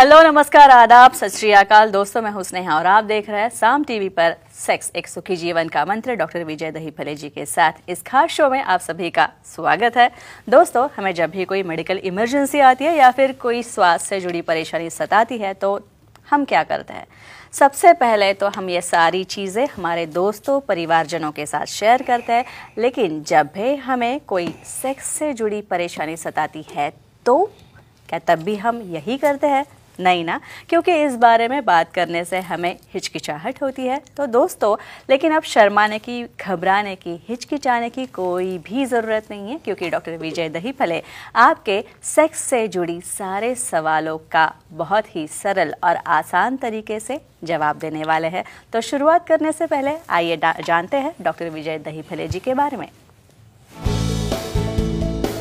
Hello, नमस्कार, आदाब, सत श्री अकाल। दोस्तों, मैं हूं स्नेहा और आप देख रहे हैं साम टीवी पर सेक्स एक सुखी जीवन का मंत्र डॉक्टर विजय दहीफले जी के साथ इस खास शो में आप सभी का स्वागत है। दोस्तों, हमें जब भी कोई मेडिकल इमरजेंसी आती है या फिर कोई स्वास्थ्य से जुड़ी परेशानी सताती है तो हम क्या करते हैं? सबसे पहले तो हम ये सारी चीज़ें हमारे दोस्तों परिवारजनों के साथ शेयर करते हैं, लेकिन जब भी हमें कोई सेक्स से जुड़ी परेशानी सताती है तो क्या तब भी हम यही करते हैं? नहीं ना, क्योंकि इस बारे में बात करने से हमें हिचकिचाहट होती है। तो दोस्तों, लेकिन अब शर्माने की, घबराने की, हिचकिचाने की कोई भी ज़रूरत नहीं है, क्योंकि डॉक्टर विजय दहीफले आपके सेक्स से जुड़ी सारे सवालों का बहुत ही सरल और आसान तरीके से जवाब देने वाले हैं। तो शुरुआत करने से पहले आइए जानते हैं डॉक्टर विजय दहीफले जी के बारे में।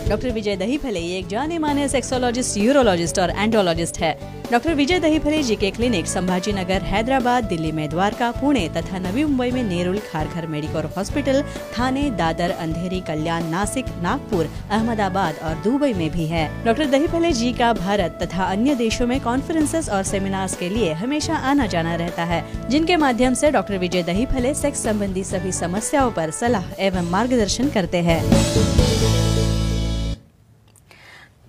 डॉक्टर विजय दहीफले एक जाने माने सेक्सोलॉजिस्ट, यूरोलॉजिस्ट और एंडोलॉजिस्ट है। डॉक्टर विजय दहीफले जी के क्लिनिक संभाजी नगर, हैदराबाद, दिल्ली में द्वारका, पुणे तथा नवी मुंबई में नेरुल, खारघर मेडिकोर हॉस्पिटल, थाने, दादर, अंधेरी, कल्याण, नासिक, नागपुर, अहमदाबाद और दुबई में भी है। डॉक्टर दहीफले जी का भारत तथा अन्य देशों में कॉन्फ्रेंसेस और सेमिनार्स के लिए हमेशा आना जाना रहता है, जिनके माध्यम से डॉक्टर विजय दहीफले सेक्स संबंधी सभी समस्याओं पर सलाह एवं मार्गदर्शन करते हैं।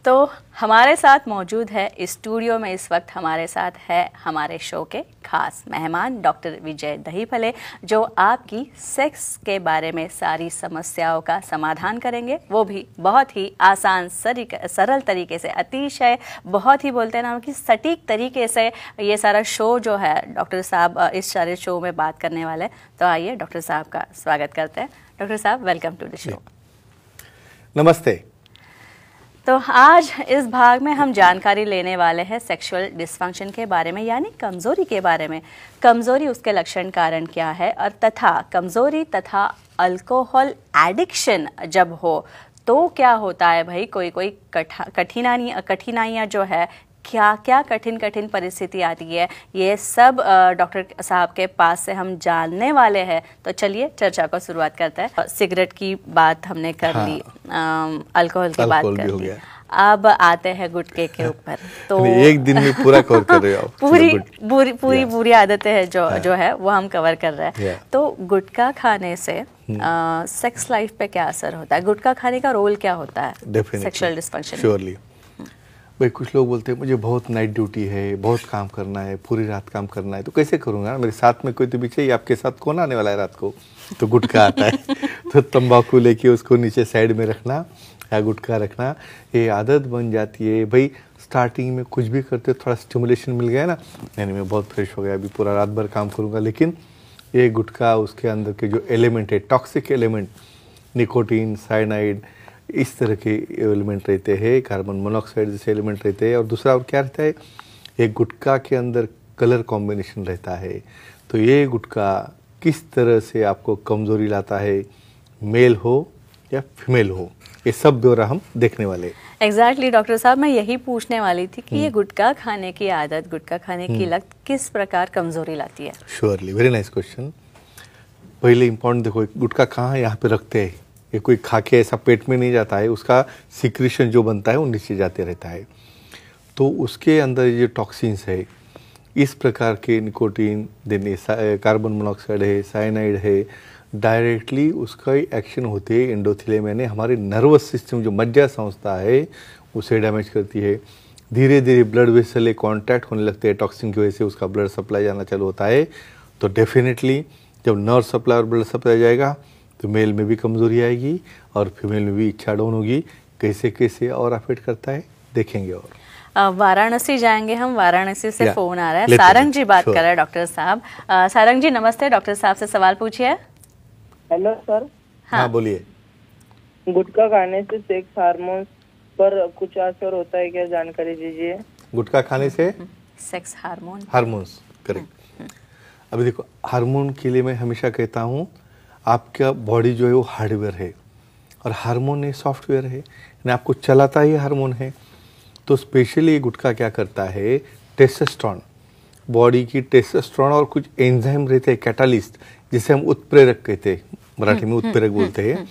तो हमारे साथ मौजूद है इस स्टूडियो में इस वक्त हमारे साथ है हमारे शो के खास मेहमान डॉक्टर विजय दहीफले, जो आपकी सेक्स के बारे में सारी समस्याओं का समाधान करेंगे, वो भी बहुत ही आसान सरल तरीके से, अतिशय बहुत ही बोलते हैं ना कि सटीक तरीके से। ये सारा शो जो है डॉक्टर साहब इस सारे शो में बात करने वाले हैं। तो आइए डॉक्टर साहब का स्वागत करते हैं। डॉक्टर साहब, वेलकम टू द शो। नमस्ते। तो आज इस भाग में हम जानकारी लेने वाले हैं सेक्सुअल डिस्फंक्शन के बारे में, यानी कमज़ोरी के बारे में। कमज़ोरी, उसके लक्षण, कारण क्या है, और तथा कमज़ोरी तथा अल्कोहल एडिक्शन जब हो तो क्या होता है भाई। कोई कठिनाइयाँ जो है, क्या क्या कठिन परिस्थिति आती है, ये सब डॉक्टर साहब के पास से हम जानने वाले हैं। तो चलिए चर्चा को शुरुआत करते हैं। सिगरेट की बात हमने कर ली, अल्कोहल की बात कर ली, अब आते हैं गुटखे के ऊपर। तो एक दिन में पूरा कवर कर रहे हो आप। पूरी आदतें हैं जो है वो हम कवर कर रहे हैं। तो गुटखा खाने से सेक्स लाइफ पे क्या असर होता है? गुटखा खाने का रोल क्या होता है सेक्सुअल डिस्फंक्शन? श्योरली भाई, कुछ लोग बोलते हैं मुझे बहुत नाइट ड्यूटी है, बहुत काम करना है, पूरी रात काम करना है, तो कैसे करूँगा? मेरे साथ में कोई तो भी चाहिए। आपके साथ कौन आने वाला है रात को? तो गुटखा आता है। तो तंबाकू लेके उसको नीचे साइड में रखना या गुटखा रखना, ये आदत बन जाती है भाई। स्टार्टिंग में कुछ भी करते हो, थोड़ा स्टिमुलेशन मिल गया ना, यानी मैं बहुत फ्रेश हो गया, अभी पूरा रात भर काम करूँगा। लेकिन ये गुटखा, उसके अंदर के जो एलिमेंट है, टॉक्सिक एलिमेंट, निकोटीन, साइनाइड, इस तरह के एलिमेंट रहते हैं, कार्बन मोनोऑक्साइड जैसे एलिमेंट रहते हैं। और दूसरा और क्या रहता है, एक गुटखा के अंदर कलर कॉम्बिनेशन रहता है। तो ये गुटखा किस तरह से आपको कमज़ोरी लाता है, मेल हो या फीमेल हो, ये सब ब्यौरा हम देखने वाले। एग्जैक्टली डॉक्टर साहब, मैं यही पूछने वाली थी कि ये गुटखा खाने की आदत, गुटखा खाने की लत किस प्रकार कमज़ोरी लाती है? Surely, very nice question. पहले इम्पॉर्टेंट देखो, गुटखा कहाँ यहाँ पे रखते हैं। ये कोई खा के ऐसा पेट में नहीं जाता है, उसका सिक्रीशन जो बनता है वो नीचे जाते रहता है। तो उसके अंदर ये टॉक्सिन्स है, इस प्रकार के निकोटीन, देने कार्बन मोनोऑक्साइड है, साइनाइड है, डायरेक्टली उसका एक्शन होते है एंडोथेलियम, यानी हमारे नर्वस सिस्टम जो मज्जा संस्था है उसे डैमेज करती है। धीरे धीरे ब्लड वेसल कॉन्टैक्ट होने लगते हैं, टॉक्सिन की वजह से उसका ब्लड सप्लाई जाना चालू होता है। तो डेफिनेटली जब नर्व सप्लाई और ब्लड सप्लाई जाएगा तो मेल में भी कमज़ोरी आएगी और फीमेल में भी इच्छा डाउन होगी। कैसे कैसे और अफेक्ट करता है देखेंगे। और वाराणसी जाएंगे हम। वाराणसी से फोन आ रहा है, सारंग जी बात कर रहे हैं डॉक्टर साहब। सारंग जी नमस्ते, डॉक्टर साहब से सवाल पूछिए। Hello sir. हाँ बोलिए। गुटखा खाने से सेक्स हार्मोन्स पर कुछ असर होता है क्या, जानकारी दीजिए। गुटखा खाने से सेक्स हार्मोन्स, करेक्ट। अभी देखो, हार्मोन के लिए मैं हमेशा कहता हूँ, आपका बॉडी जो है वो हार्डवेयर है और हार्मोन है सॉफ्टवेयर है, यानी आपको चलाता ही हार्मोन है। तो स्पेशली गुटखा क्या करता है, टेस्टोस्टेरोन, बॉडी की टेस्टोस्टेरोन और कुछ एंजाइम रहते हैं, कैटालिस्ट, जिसे हम उत्प्रेरक कहते हैं, मराठी में उत्प्रेरक बोलते हैं।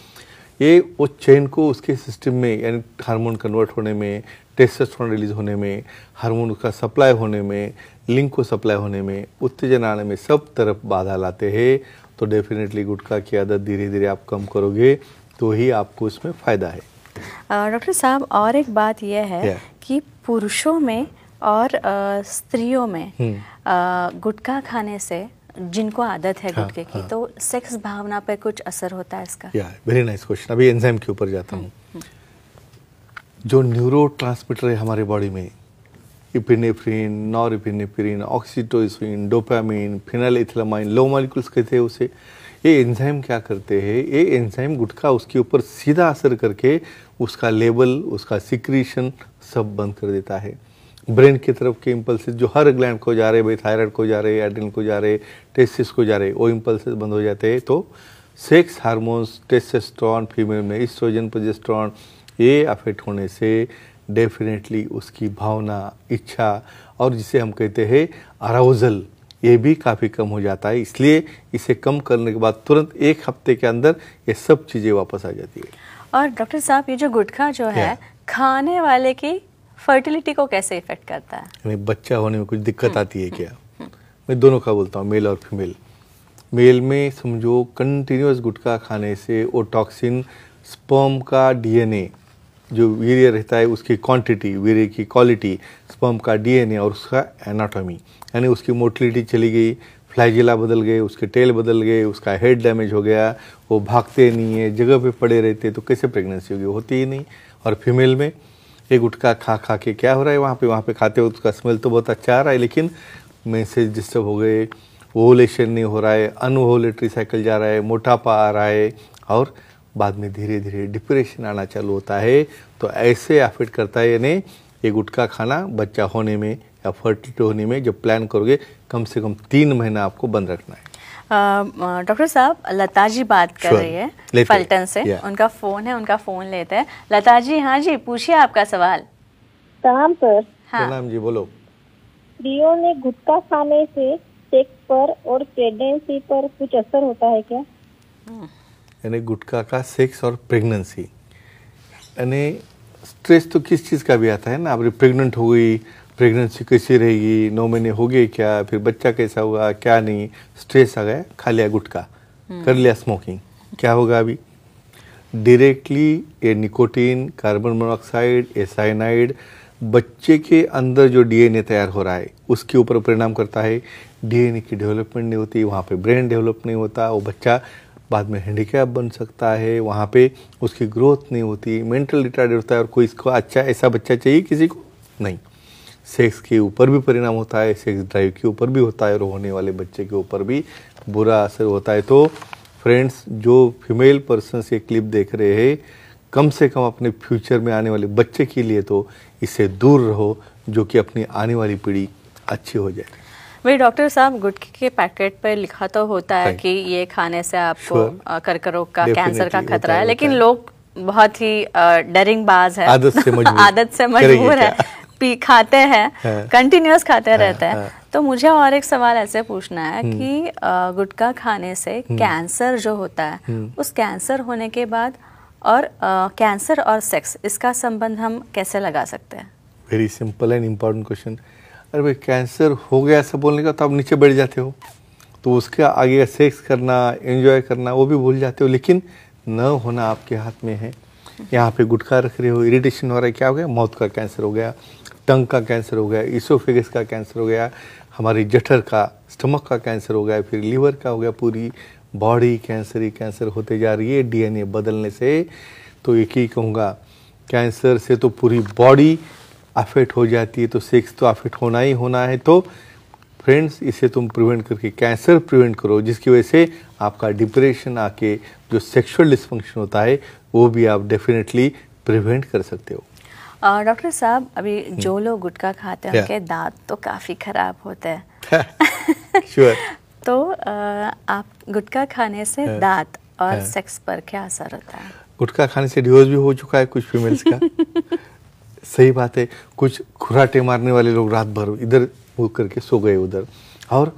ये वो चेन को उसके सिस्टम में, यानी हार्मोन कन्वर्ट होने में, टेस्टोस्टेरोन रिलीज होने में, हार्मोन का सप्लाई होने में, लिंक को सप्लाई होने में, उत्तेजन आने में, सब तरफ बाधा लाते हैं। तो डेफिनेटली गुटखा की आदत धीरे धीरे आप कम करोगे तो ही आपको इसमें फ़ायदा है। डॉक्टर साहब, और एक बात यह है कि पुरुषों में और स्त्रियों में गुटखा खाने से जिनको आदत है गुटखे की, तो सेक्स भावना पर कुछ असर होता है इसका? Very nice question. अभी एंजाइम के ऊपर जाता हूँ। जो न्यूरोट्रांसमीटर है हमारे बॉडी में, इपिनेफ्रिन, नॉरएपिनेफ्रिन, ऑक्सीटोसिन, डोपामिन, फिनाइलएथिलामाइन, लो मॉलिक्यूल्स कहते हैं उसे। ये एंजाइम क्या करते हैं, ये एंजाइम गुटखा उसके ऊपर सीधा असर करके उसका लेवल, उसका सिक्रीशन सब बंद कर देता है। ब्रेन की तरफ के इम्पल्सेस जो हर ग्लैंड को जा रहे, भाई थायराइड को जा रहे, एड्रिनल को जा रहे, टेस्टिस को जा रहे, वो इम्पल्सेस बंद हो जाते हैं। तो सेक्स हार्मोन्स, टेस्टोस्टेरोन फीमेल में, एस्ट्रोजन, प्रोजेस्टेरोन, ये अफेक्ट होने से डेफिनेटली उसकी भावना, इच्छा और जिसे हम कहते हैं अराउजल, ये भी काफ़ी कम हो जाता है। इसलिए इसे कम करने के बाद तुरंत 1 हफ्ते के अंदर ये सब चीज़ें वापस आ जाती है। और डॉक्टर साहब, ये जो गुटखा जो है खाने वाले की फर्टिलिटी को कैसे इफेक्ट करता है? बच्चा होने में कुछ दिक्कत आती है क्या? मैं दोनों का बोलता हूँ, मेल और फीमेल। मेल में समझो कंटिन्यूस गुटखा खाने से वो टॉक्सिन स्पर्म का डीएनए, जो वीर्य रहता है उसकी क्वांटिटी, वीर्य की क्वालिटी, स्पर्म का डीएनए और उसका एनाटॉमी, यानी उसकी मोटिलिटी चली गई, फ्लैजिला बदल गए, उसके टेल बदल गए, उसका हेड डैमेज हो गया, वो भागते नहीं है, जगह पे पड़े रहते, तो कैसे प्रेगनेंसी होगी? होती ही नहीं। और फीमेल में ये गुटखा खा खा के क्या हो रहा है, वहाँ पे खाते हो उसका स्मेल तो बहुत अच्छा आ रहा है, लेकिन मैसेज डिस्टर्ब हो गए, ओवुलेशन नहीं हो रहा है, अनओवुलेटरी साइकिल जा रहा है, मोटापा आ रहा है और बाद में धीरे धीरे डिप्रेशन आना चालू होता है। तो ऐसे अफेक्ट करता है। यानी ये गुटखा खाना बच्चा होने में या फर्टिलिटी होने में जब प्लान करोगे, कम से कम 3 महीना आपको बंद रखना है। डॉक्टर साहब, लता जी बात कर रही है फलटन से, उनका फोन है, उनका फोन लेते हैं। लता जी, हाँ जी, पूछिए आपका सवाल। सलाम सर। हाँ सलाम जी, बोलो। स्त्रियों ने गुटखा खाने से सेक्स पर और प्रेगनेंसी पर कुछ असर होता है क्या? यानी गुटखा का सेक्स और प्रेगनेंसी, यानी स्ट्रेस तो किस चीज़ का भी आता है ना। आप प्रेग्नेंट हो गई, प्रेगनेंसी कैसी रहेगी, 9 महीने हो गए क्या, फिर बच्चा कैसा होगा, क्या नहीं, स्ट्रेस आ गया, खा लिया गुटखा, कर लिया स्मोकिंग, क्या होगा? अभी डायरेक्टली ये निकोटीन, कार्बन मोनोऑक्साइड, ये साइनाइड बच्चे के अंदर जो डीएनए तैयार हो रहा है उसके ऊपर परिणाम करता है। डीएनए की डेवलपमेंट नहीं होती, वहाँ पे ब्रेन डेवलप नहीं होता, वो बच्चा बाद में हैंडीकैप बन सकता है, वहाँ पे उसकी ग्रोथ नहीं होती, मेंटल रिटार्ड होता है। और कोई इसको अच्छा ऐसा बच्चा चाहिए किसी को? नहीं। सेक्स के ऊपर भी परिणाम होता है, सेक्स ड्राइव के ऊपर भी होता है और होने वाले बच्चे के ऊपर भी बुरा असर होता है। तो फ्रेंड्स, जो फीमेल पर्सन ये क्लिप देख रहे हैं, कम से कम अपने फ्यूचर में आने वाले बच्चे के लिए तो इससे दूर रहो, जो कि अपनी आने वाली पीढ़ी अच्छी हो जाए। वही डॉक्टर साहब, गुटखे के पैकेट पर लिखा तो होता है कि ये खाने से आपको कर्करोग का, कैंसर का खतरा है, लेकिन लोग बहुत ही डरिंग बाज है, आदत से मजबूर है, खाते हैं, कंटिन्यूअस खाते रहते हैं। तो मुझे और एक सवाल ऐसे पूछना है कि गुटखा खाने से कैंसर जो होता है, उस कैंसर होने के बाद और कैंसर और सेक्स, इसका संबंध हम कैसे लगा सकते हैं? Very simple and important question. अरे भाई, कैंसर हो गया ऐसा बोलने का तो आप नीचे बैठ जाते हो, तो उसके आगे सेक्स करना, एंजॉय करना, वो भी भूल जाते हो। लेकिन न होना आपके हाथ में है। यहाँ पे गुटखा रख रहे हो, इरिटेशन हो रहा है, क्या हो गया? माउथ का कैंसर हो गया, टंग का कैंसर हो गया, इसोफेगस का कैंसर हो गया, हमारी जठर का, स्टमक का कैंसर हो गया, फिर लीवर का हो गया, पूरी बॉडी कैंसर ही कैंसर होते जा रही है डीएनए बदलने से। तो एक ही कहूँगा, कैंसर से तो पूरी बॉडी अफेक्ट हो जाती है, तो सेक्स तो अफेक्ट होना ही होना है। तो फ्रेंड्स, इसे तुम प्रिवेंट करके कैंसर प्रिवेंट करो, जिसकी वजह से आपका डिप्रेशन आके जो सेक्सुअल डिस्फंक्शन होता है वो भी आप डेफिनेटली प्रिवेंट कर सकते हो। डॉक्टर साहब, अभी जो लोग गुटखा खाते हैं उनके दांत तो काफ़ी खराब होते हैं। श्योर। तो आप गुटखा खाने से दांत और सेक्स पर क्या असर होता है? गुटखा खाने से डिवोर्स भी हो चुका है कुछ फीमेल्स का। सही बात है। कुछ खुराटे मारने वाले लोग रात भर इधर वो करके सो गए उधर, और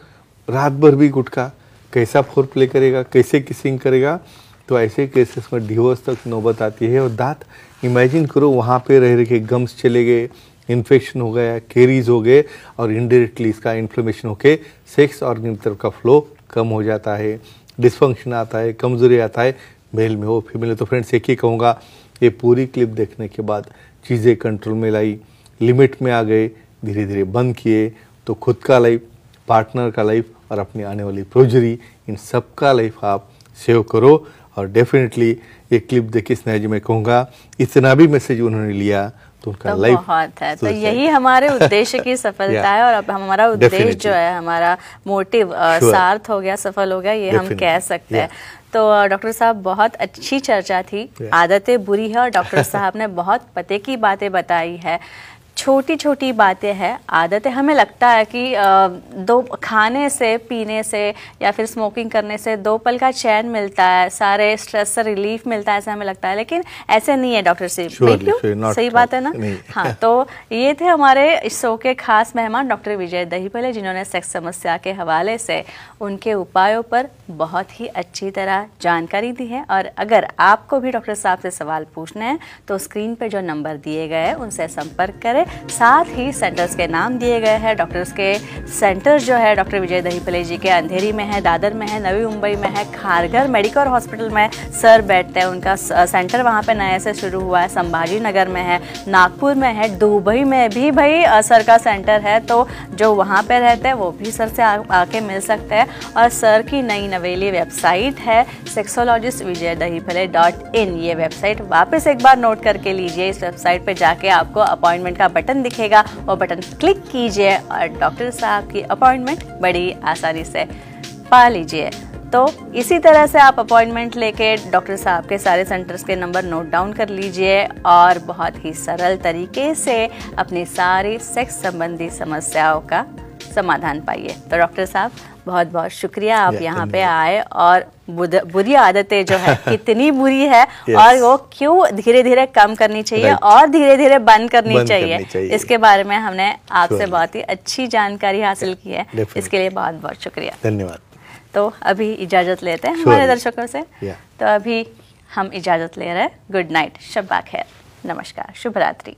रात भर भी गुटखा कैसा फोर प्ले करेगा, कैसे किसिंग करेगा, तो ऐसे केसेस में डिवोर्स तक नौबत आती है। और दांत इमेजिन करो वहाँ पे रह रहे के गम्स चले गए, इन्फेक्शन हो गया, कैरीज हो गए और इनडायरेक्टली इसका इन्फ्लेमेशन होके सेक्स ऑर्गन की तरफ का फ्लो कम हो जाता है, डिसफंक्शन आता है, कमजोरी आता है, मेल में हो फीमेल में। तो फ्रेंड्स एक ही कहूँगा, ये पूरी क्लिप देखने के बाद चीज़ें कंट्रोल में लाई, लिमिट में आ गए, धीरे धीरे बंद किए, तो खुद का लाइफ, पार्टनर का लाइफ और अपनी आने वाली प्रोजरी, इन सब का लाइफ आप सेव करो। और डेफिनेटली ये क्लिप देखिए स्नेहा जी, मैं कहूँगा इतना भी मैसेज उन्होंने लिया तो उनका लाइफ बहुत है। तो यही हमारे उद्देश्य की सफलता है। और अब हमारा उद्देश्य जो है, हमारा मोटिव सार्थ हो गया, सफल हो गया, ये हम कह सकते हैं। तो डॉक्टर साहब बहुत अच्छी चर्चा थी। आदतें बुरी है और डॉक्टर साहब ने बहुत पते की बातें बताई है। छोटी छोटी बातें हैं, आदतें। हमें लगता है कि दो खाने से, पीने से या फिर स्मोकिंग करने से 2 पल का चैन मिलता है, सारे स्ट्रेस से रिलीफ मिलता है, ऐसा हमें लगता है। लेकिन ऐसे नहीं है डॉक्टर साहब, क्यों? सही बात है ना? हाँ, तो ये थे हमारे इस शो के खास मेहमान डॉक्टर विजय दहीफले, जिन्होंने सेक्स समस्या के हवाले से उनके उपायों पर बहुत ही अच्छी तरह जानकारी दी है। और अगर आपको भी डॉक्टर साहब से सवाल पूछने हैं तो स्क्रीन पर जो नंबर दिए गए हैं उनसे संपर्क करें। साथ ही सेंटर्स के नाम दिए गए हैं। डॉक्टर्स के सेंटर जो है डॉक्टर विजय दहीफले जी के अंधेरी में है, दादर में है, नवी मुंबई में है, खारघर मेडिकल हॉस्पिटल में सर बैठते हैं, उनका सेंटर वहाँ पे नए से शुरू हुआ है, संभाजी नगर में है, नागपुर में है, दुबई में भी भाई सर का सेंटर है। तो जो वहाँ पे रहते हैं वो भी सर से आके मिल सकते हैं। और सर की नई नवेली वेबसाइट है sexologistvijaydahipale.in। ये वेबसाइट वापस एक बार नोट करके लीजिए। इस वेबसाइट पे जाके आपको अपॉइंटमेंट का बटन दिखेगा, वो बटन क्लिक कीजिए और डॉक्टर साहब की अपॉइंटमेंट बड़ी आसानी से पा लीजिए। तो इसी तरह से आप अपॉइंटमेंट लेके डॉक्टर साहब के सारे सेंटर्स के नंबर नोट डाउन कर लीजिए और बहुत ही सरल तरीके से अपनी सारी सेक्स संबंधी समस्याओं का समाधान पाइए। तो डॉक्टर साहब बहुत बहुत शुक्रिया, आप यहाँ पे आए। और बुरी आदतें जो है कितनी बुरी है और वो क्यों धीरे धीरे कम करनी चाहिए और धीरे धीरे बंद करनी चाहिए, इसके बारे में हमने आपसे बहुत ही अच्छी जानकारी हासिल की है। इसके लिए बहुत बहुत शुक्रिया, धन्यवाद। तो अभी इजाजत लेते हैं हमारे दर्शकों से। तो अभी हम इजाजत ले रहे हैं। गुड नाइट, शब्बा खैर, नमस्कार, शुभ रात्रि।